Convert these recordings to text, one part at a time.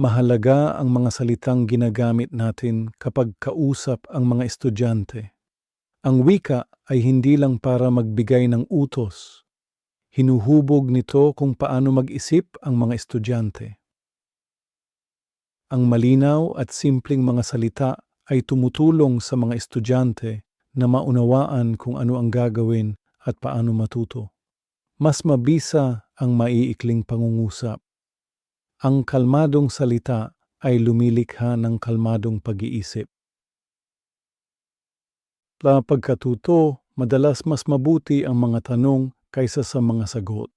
Mahalaga ang mga salitang ginagamit natin kapag kausap ang mga estudyante. Ang wika ay hindi lang para magbigay ng utos. Hinuhubog nito kung paano mag-isip ang mga estudyante. Ang malinaw at simpleng mga salita ay tumutulong sa mga estudyante na maunawaan kung ano ang gagawin at paano matuto. Mas mabisa ang maiikling pangungusap. Ang kalmadong salita ay lumilikha ng kalmadong pag-iisip. Sa pagkatuto, madalas mas mabuti ang mga tanong kaysa sa mga sagot.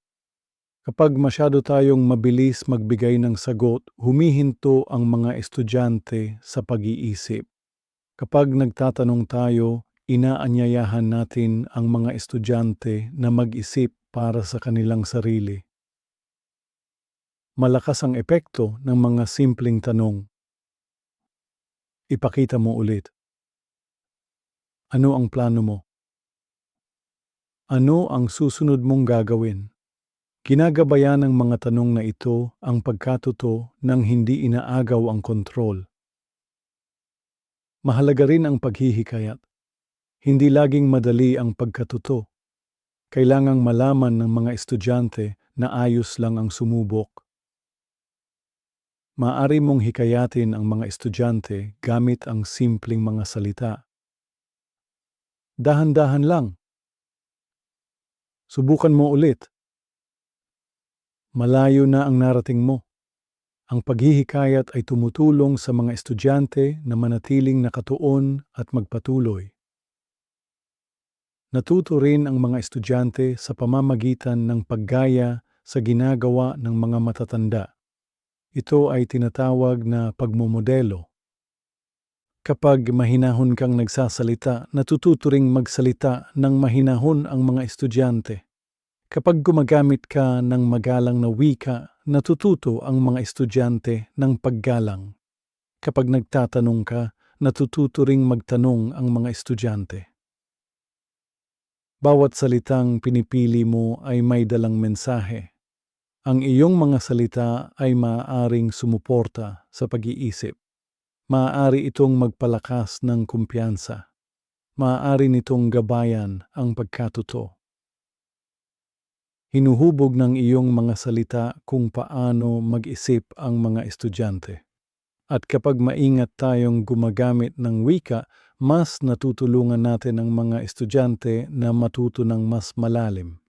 Kapag masyado tayong mabilis magbigay ng sagot, humihinto ang mga estudyante sa pag-iisip. Kapag nagtatanong tayo, inaanyayahan natin ang mga estudyante na mag-isip para sa kanilang sarili. Malakas ang epekto ng mga simpleng tanong. Ipakita mo ulit. Ano ang plano mo? Ano ang susunod mong gagawin? Ginagabayan ng mga tanong na ito ang pagkatuto nang hindi inaagaw ang kontrol. Mahalaga rin ang paghihikayat. Hindi laging madali ang pagkatuto. Kailangang malaman ng mga estudyante na ayos lang ang sumubok. Maaari mong hikayatin ang mga estudyante gamit ang simpleng mga salita. Dahan-dahan lang. Subukan mo ulit. Malayo na ang narating mo. Ang paghihikayat ay tumutulong sa mga estudyante na manatiling nakatuon at magpatuloy. Natuto rin ang mga estudyante sa pamamagitan ng paggaya sa ginagawa ng mga matatanda. Ito ay tinatawag na pagmomodelo. Kapag mahinahon kang nagsasalita, natututo ring magsalita ng mahinahon ang mga estudyante. Kapag gumagamit ka ng magalang na wika, natututo ang mga estudyante ng paggalang. Kapag nagtatanong ka, natututo ring magtanong ang mga estudyante. Bawat salitang pinipili mo ay may dalang mensahe. Ang iyong mga salita ay maaaring sumuporta sa pag-iisip. Maaari itong magpalakas ng kumpiyansa. Maaari nitong gabayan ang pagkatuto. Hinuhubog ng iyong mga salita kung paano mag-isip ang mga estudyante. At kapag maingat tayong gumagamit ng wika, mas natutulungan natin ang mga estudyante na matuto ng mas malalim.